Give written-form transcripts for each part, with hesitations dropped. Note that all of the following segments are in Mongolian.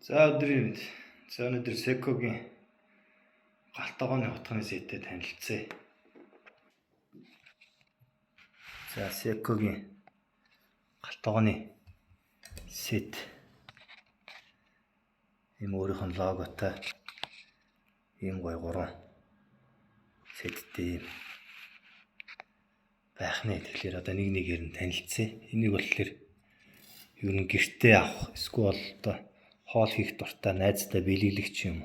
За өнөөдөр Seiko-гийн галтгооны утганы сеттэй танилцъя. За Seiko-гийн галтгооны сет ийм өөрийнх нь логотой ийм гоё 3 сеттэй байх нэ. Тэгэхээр одоо нэг нэгээр нь танилцъя. Энийг болохоор ер нь гэртээ авах эсвэл одоо хоол хийх дуртай найзтай биелүүлэгч юм.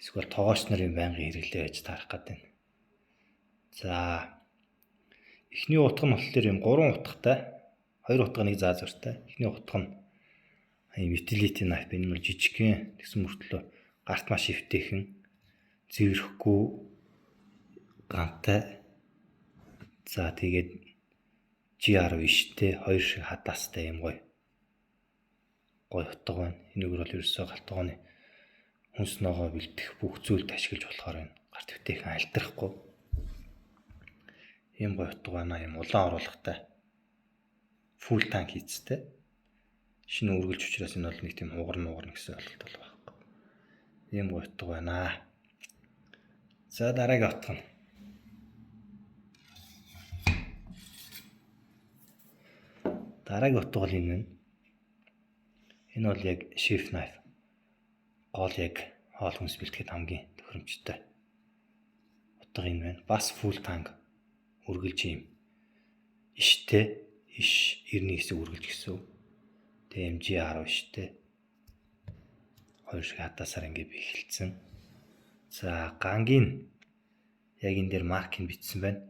Эсвэл тоогооч нарын байнгын хэрэглээ байж таарах гэдэг. За эхний утга нь болохоор юм 3 утгатай. 2 утга нэг заазууртай. Эхний утга нь ийм utility knife энэ нь жижигхэн тэгсэн мөртлөө гарт маш өвтэйхэн зэвэрхгүй гантай. За тэгээд G19-тэй 2 шиг хадаастай юм гоё утга байна. Энэгээр бол ерөөсөө галтгооны хүнс ногоо бэлдэх бүх зүйлд ашиглаж болохоор байна. Гарт өвтэйхэн альтрахгүй. Ийм гоё утга байна. Ийм улаан оруулгатай. Full tank хийцтэй. Шинэ үргэлж учраас энэ бол нэг тийм хугарна гэсэн ойлголт бол байхгүй. Ийм гоё утга байна. За дараагийн утга нь. Дараагийн утга бол энэ нь. Энэ бол яг chef knife. Гол яг хоол хүнс бэлтгэхэд хамгийн тохиромжтой утга энэ байна. Бас full tank үргэлж юм. Иштэй иш 90 хэсэг үргэлж гэсэн. TMG 10 иштэй. 2 шиг хадаасаар ингэ бэхэлцэн. За гангийн яг энэ дээр марк нь бичсэн байна.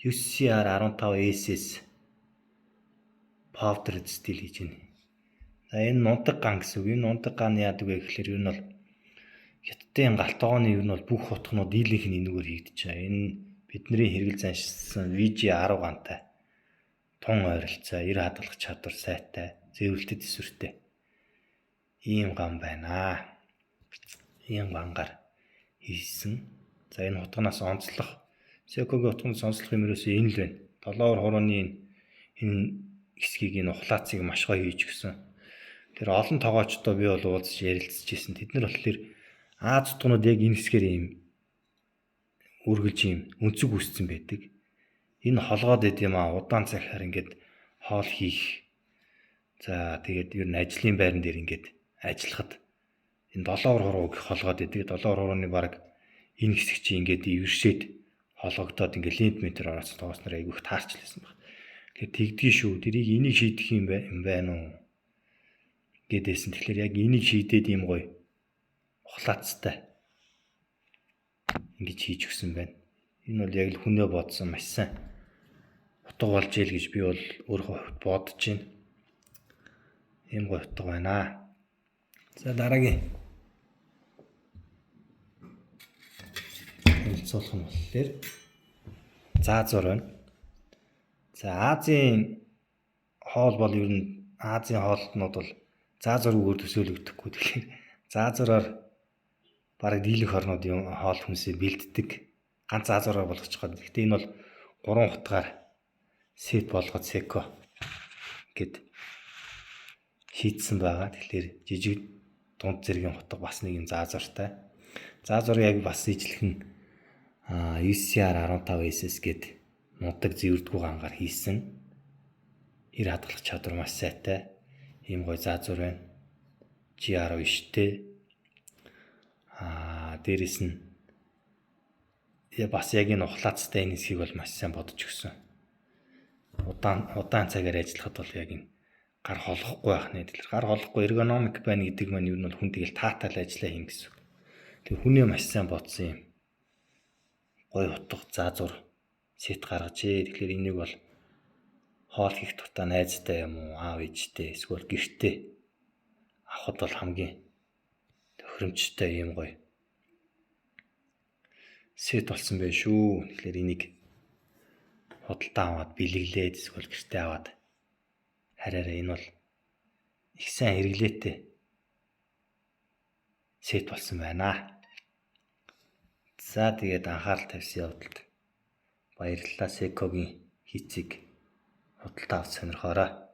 UCR 15SS powder steel гэж байна. За энэ нундаг ган гэсэн үг. Энэ нундаг ган яадаг вэ гэхээр ер нь бол хятадын галтгооны ер нь бол бүх утгнууд дийлийнх нь энэгээр хийгдэж байгаа. Энэ бидний хэрэгэл заншилсан VG10 гантай. Тун ойролцоо, 90 хадгалах чадвар сайтай, зэвэрлэлтэд эсвэртэй. Ийм ган байна. Ийм гангаар хийсэн. За энэ утганаас онцлох Seiko-гийн утганаас онцлох юм ерөөсөө энэ л байна. Долоовор хурууны энэ хэсгийг энэ ухлаацыг маш гоё хийж гисэн. Тэр олон тоогоочтой би бол уулзаж ярилцчихсэн. Тэд нар болохоор Аз утгнууд яг энэ хэсгээр ийм үргэлж ийм өнцөг үсцэн байдаг. Энэ холгоод байд юм аа удаан цагаар ингээд хоол хийх. За тэгээд ер нь ажлын байран дээр ингээд ажиллахад энэ долоовор хуруу гэх холгоод байдаг. Долоовор хурууны баг энэ хэсэг чи ингээд ивэршээд хологдоод ингээд лент метр ороос тоогоос нар айгүйх таарчлээсэн баг. Тэгэхээр тэгдгий шүү. Тэрийг энийг шийдэх юм байна уу? Гэдээсэн. Тэгэхээр яг энийг шийдээд ийм гоё ухлаацтай ингэж хийж өгсөн байна. Энэ бол яг л хүнээ бодсон маш сайн утга болж ийл гэж би бол өөрөө бодож байна. Ийм гоё утга байна. За дараагийн хэлцүүлэх нь болохоор заазуур байна. За Азийн хоол бол ер нь Азийн хоолтнууд бол заазуургүйгээр төсөөлөгдөхгүй. Тэгэхээр заазуураар бараг дийлэх орнууд юм хоол хүнсээ бэлддэг. Ганц заазуураар болгочих гээд. Гэхдээ энэ бол 3 утгаар сет болгоод Seiko гэд хийцсэн байгаа. Тэгэхээр жижиг дунд зэргийн утга бас нэг юм заазууртай. Заазуур яг бас ижлэхэн UCR 15SS гэд нутаг зэвэрдгүү гангаар хийсэн. 90 хадгалах чадвар маш сайтай. Ийм гоё заазуур байна. G19-тэй. Дээрэс нь бас яг энэ ухлаацтай энэ хэсгийг бол маш сайн бодож өгсөн. Удаан цагаар ажиллахад бол яг энэ гар холохгүй байх нэ. Тэгэхээр гар холохгүй эргономик байна гэдэг маань юу нь бол хүн тэгэл таатаал ажиллаа хийн гэсэн. Тэр хүнээ маш сайн бодсон юм. Гоё утга заазуур сет гаргажээ. Тэгэхээр энийг бол хоол хийх дуртай найзтай юм уу, аав ээжтэй эсвэл гэртээ авахд бол хамгийн тохиромжтой юм гоё сет болсон байх шүү. Тэгэхээр энийг худалдаа аваад бэлэглээд эсвэл гэртээ аваад хараараа энэ бол их сайн хэрэглээтэй сет болсон байна. За тэгээд анхаарал тавьсан явдалд баярлалаа. Seiko-гийн хийцийг худалдаа авч сонирхоорой.